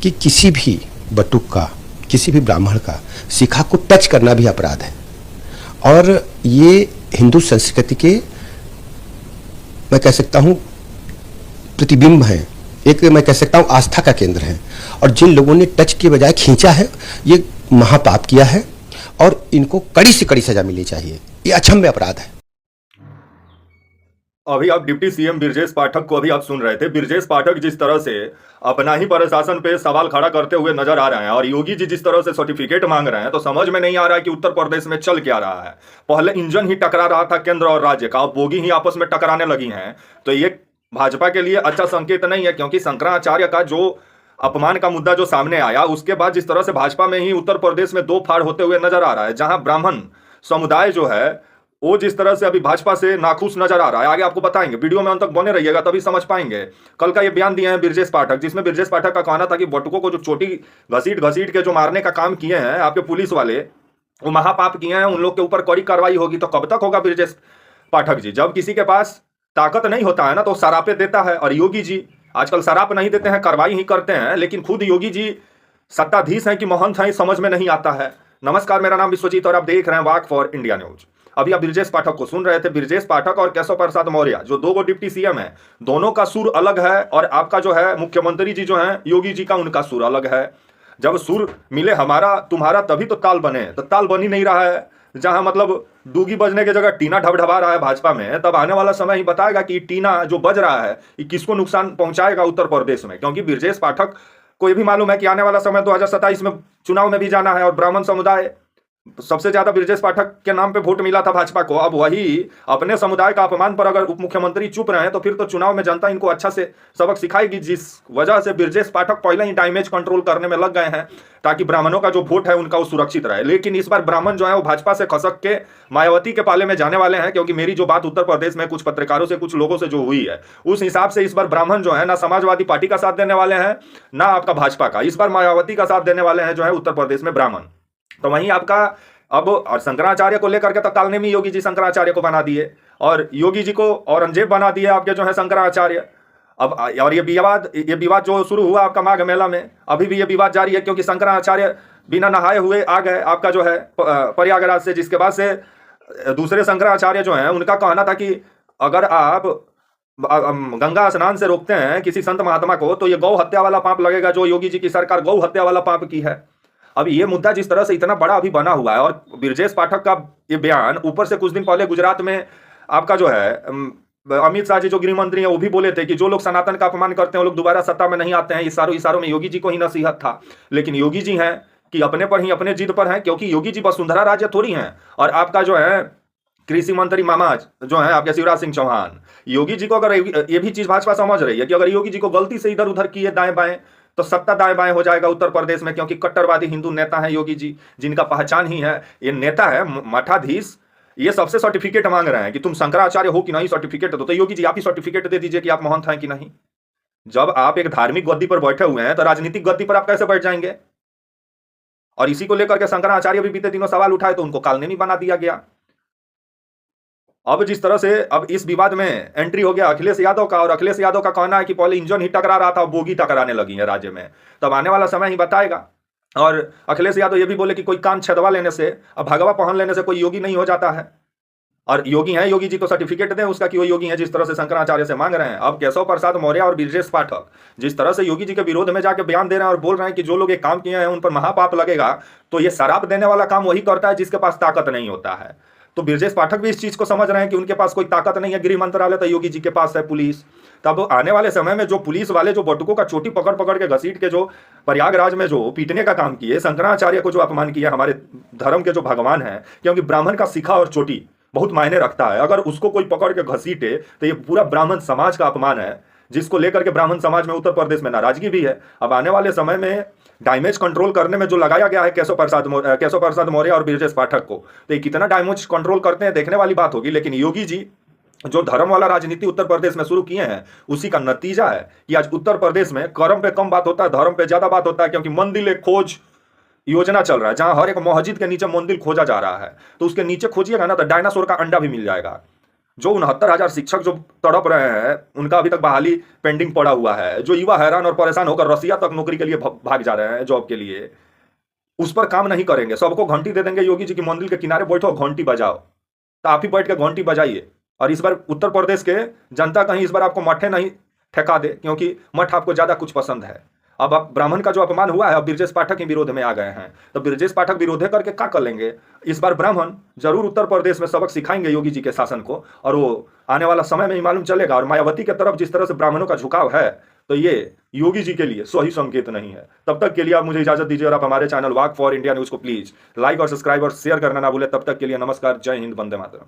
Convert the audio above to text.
कि किसी भी बटुक का, किसी भी ब्राह्मण का शिखा को टच करना भी अपराध है। और ये हिंदू संस्कृति के, मैं कह सकता हूँ, प्रतिबिंब है, एक मैं कह सकता हूँ आस्था का केंद्र है। और जिन लोगों ने टच के बजाय खींचा है, ये महापाप किया है और इनको कड़ी से कड़ी सजा मिलनी चाहिए। ये अक्षम्य अपराध है। अभी आप डिप्टी सीएम बृजेश पाठक को अभी आप सुन रहे थे। बृजेश पाठक जिस तरह से अपना ही प्रशासन पे सवाल खड़ा करते हुए नजर आ रहे हैं और योगी जी जिस तरह से सर्टिफिकेट मांग रहे हैं, तो समझ में नहीं आ रहा है कि उत्तर प्रदेश में चल क्या रहा है। पहले इंजन ही टकरा रहा था केंद्र और राज्य का, अब बोगी ही आपस में टकराने लगी हैं। तो ये भाजपा के लिए अच्छा संकेत नहीं है, क्योंकि शंकराचार्य का जो अपमान का मुद्दा जो सामने आया, उसके बाद जिस तरह से भाजपा में ही उत्तर प्रदेश में दो फाड़ होते हुए नजर आ रहा है, जहां ब्राह्मण समुदाय जो है वो जिस तरह से अभी भाजपा से नाखुश नजर आ रहा है। आगे आपको बताएंगे, वीडियो में अंत तक बने रहिएगा तभी समझ पाएंगे। कल का ये बयान दिए हैं बृजेश पाठक, जिसमें बृजेश पाठक का कहना था कि बटुकों को जो चोटी घसीट घसीट के जो मारने का काम किए हैं आपके पुलिस वाले, वो महापाप किए हैं, उन लोग के ऊपर कड़ी कार्रवाई होगी। तो कब तक होगा बृजेश पाठक जी? जब किसी के पास ताकत नहीं होता है ना, तो सरापे देता है। और योगी जी आजकल सराप नहीं देते हैं, कार्रवाई ही करते हैं। लेकिन खुद योगी जी सत्ताधीश हैं कि महंत हैं, समझ में नहीं आता है। नमस्कार, मेरा नाम विश्वजीत और आप देख रहे हैं वाक फॉर इंडिया न्यूज। अभी आप बृजेश पाठक को सुन रहे थे। बृजेश पाठक और केशव प्रसाद मौर्य जो दो डिप्टी सीएम है, दोनों का सुर अलग है। और आपका जो है मुख्यमंत्री जी जो है योगी जी का, उनका सुर अलग है। जब सुर मिले हमारा तुम्हारा तभी तो ताल बने, तो ताल बन ही नहीं रहा है। जहां मतलब डूगी बजने की जगह टीना ढबढबा रहा है भाजपा में, तब आने वाला समय ही बताएगा कि टीना जो बज रहा है ये किसको नुकसान पहुंचाएगा उत्तर प्रदेश में। क्योंकि बृजेश पाठक को ये भी मालूम है कि आने वाला समय 2027 में चुनाव में भी जाना है और ब्राह्मण समुदाय सबसे ज्यादा बृजेश पाठक के नाम पे वोट मिला था भाजपा को। अब वही अपने समुदाय का अपमान पर अगर उप मुख्यमंत्री चुप रहे हैं, तो फिर तो चुनाव में जनता इनको अच्छा से सबक सिखाएगी। जिस वजह से बृजेश पाठक पहले ही डैमेज कंट्रोल करने में लग गए हैं, ताकि ब्राह्मणों का जो वोट है उनका वो सुरक्षित रहे। लेकिन इस बार ब्राह्मण जो है वो भाजपा से खसक के मायावती के पाले में जाने वाले हैं। क्योंकि मेरी जो बात उत्तर प्रदेश में कुछ पत्रकारों से, कुछ लोगों से जो हुई है, उस हिसाब से इस बार ब्राह्मण जो है ना समाजवादी पार्टी का साथ देने वाले हैं, ना आपका भाजपा का। इस बार मायावती का साथ देने वाले हैं जो है उत्तर प्रदेश में ब्राह्मण। तो वहीं आपका अब और शंकराचार्य को लेकर के तत्काल में योगी जी शंकराचार्य को बना दिए और योगी जी को औरंगजेब बना दिए आपके जो है शंकराचार्य। अब और ये विवाद जो शुरू हुआ आपका माघ मेला में, अभी भी ये विवाद जारी है। क्योंकि शंकराचार्य बिना नहाए हुए आ गए आपका जो है प्रयागराज से, जिसके बाद से दूसरे शंकराचार्य जो है उनका कहना था कि अगर आप गंगा स्नान से रोकते हैं किसी संत महात्मा को, तो ये गौ हत्या वाला पाप लगेगा, जो योगी जी की सरकार गौ हत्या वाला पाप की है। अब ये मुद्दा जिस तरह से इतना बड़ा अभी बना हुआ है, और बृजेश पाठक का ये बयान ऊपर से कुछ दिन पहले गुजरात में आपका जो है अमित शाह जी जो गृह मंत्री हैं वो भी बोले थे कि जो लोग सनातन का अपमान करते हैं वो लोग दोबारा सत्ता में नहीं आते हैं। इशारों में योगी जी को ही नसीहत था। लेकिन योगी जी हैं कि अपने पर ही अपने जिद पर हैं, क्योंकि योगी जी वसुंधरा राज्य थोड़ी हैं। और आपका जो है कृषि मंत्री मामा जो है आपके शिवराज सिंह चौहान, योगी जी को अगर ये भी चीज भाजपा समझ रही है कि अगर योगी जी को गलती से इधर उधर किए दाएं बाएं, तो सत्ता दाएं बाएं हो जाएगा उत्तर प्रदेश में। क्योंकि कट्टरवादी हिंदू नेता है योगी जी, जिनका पहचान ही है, ये नेता है मठाधीश। ये सबसे सर्टिफिकेट मांग रहे हैं कि तुम शंकराचार्य हो कि नहीं, सर्टिफिकेट दो। तो योगी जी आप ही सर्टिफिकेट दे दीजिए कि आप महंत हैं कि नहीं। जब आप एक धार्मिक गद्दी पर बैठे हुए हैं, तो राजनीतिक गद्दी पर आप कैसे बैठ जाएंगे? और इसी को लेकर के शंकराचार्य भी बीते दिनों सवाल उठाए, तो उनको कालनेमी बना दिया गया। अब जिस तरह से अब इस विवाद में एंट्री हो गया अखिलेश यादव का, और अखिलेश यादव का कहना है कि पहले इंजन ही टकरा रहा था, बोगी टकराने लगी है राज्य में। तब आने वाला समय ही बताएगा। और अखिलेश यादव ये भी बोले कि कोई कान छेदवा लेने से, अब भगवा पहन लेने से कोई योगी नहीं हो जाता है। और योगी है, योगी जी तो सर्टिफिकेट दें उसका कि वो योगी है, जिस तरह से शंकराचार्य से मांग रहे हैं। अब केशव प्रसाद मौर्य और बृजेश पाठक जिस तरह से योगी जी के विरोध में जाके बयान दे रहे हैं और बोल रहे हैं कि जो लोग ये काम किए हैं उन पर महापाप लगेगा, तो ये शराब देने वाला काम वही करता है जिसके पास ताकत नहीं होता है। तो बृजेश पाठक भी इस चीज को समझ रहे हैं कि उनके पास कोई ताकत नहीं है, गृह मंत्रालय तो योगी जी के पास है, पुलिस। तब आने वाले समय में जो पुलिस वाले जो बटुकों का चोटी पकड़ पकड़ के घसीट के जो प्रयागराज में जो पीटने का काम किए, शंकराचार्य को जो अपमान किया, हमारे धर्म के जो भगवान हैं, क्योंकि ब्राह्मण का शिखा और चोटी बहुत मायने रखता है। अगर उसको कोई पकड़ के घसीटे तो ये पूरा ब्राह्मण समाज का अपमान है, जिसको लेकर के ब्राह्मण समाज में उत्तर प्रदेश में नाराजगी भी है। अब आने वाले समय में डैमेज कंट्रोल करने में जो लगाया गया है केशव प्रसाद मौर्य और बृजेश पाठक को, तो ये कितना डैमेज कंट्रोल करते हैं देखने वाली बात होगी। लेकिन योगी जी जो धर्म वाला राजनीति उत्तर प्रदेश में शुरू किए हैं, उसी का नतीजा है कि आज उत्तर प्रदेश में कर्म पे कम बात होता है, धर्म पे ज्यादा बात होता है। क्योंकि मंदिर खोज योजना चल रहा है, जहां हर एक मस्जिद के नीचे मंदिर खोजा जा रहा है। तो उसके नीचे खोजिएगा ना, तो डायनासोर का अंडा भी मिल जाएगा। जो 69,000 शिक्षक जो तड़प रहे हैं, उनका अभी तक बहाली पेंडिंग पड़ा हुआ है। जो युवा हैरान और परेशान होकर रसिया तक नौकरी के लिए भाग जा रहे हैं, जॉब के लिए, उस पर काम नहीं करेंगे। सबको घंटी दे देंगे, योगी जी की मंदिर के किनारे बैठो, घंटी बजाओ। तो आप ही बैठ के घंटी बजाइए। और इस बार उत्तर प्रदेश के जनता कहीं इस बार आपको मठे नहीं ठेका दे, क्योंकि मठ आपको ज्यादा कुछ पसंद है। अब आप ब्राह्मण का जो अपमान हुआ है, अब ब्रजेश पाठक के विरोध में आ गए हैं, तो ब्रजेश पाठक विरोधे करके क्या कर लेंगे? इस बार ब्राह्मण जरूर उत्तर प्रदेश में सबक सिखाएंगे योगी जी के शासन को, और वो आने वाला समय में ही मालूम चलेगा। और मायावती के तरफ जिस तरह से ब्राह्मणों का झुकाव है, तो ये योगी जी के लिए सही संकेत नहीं है। तब तक के लिए आप मुझे इजाजत दीजिए, और आप हमारे channel walk for India news को प्लीज लाइक और सब्सक्राइब और शेयर करना ना भूले। तब तक के लिए नमस्कार, जय हिंद, वंदे मातरम।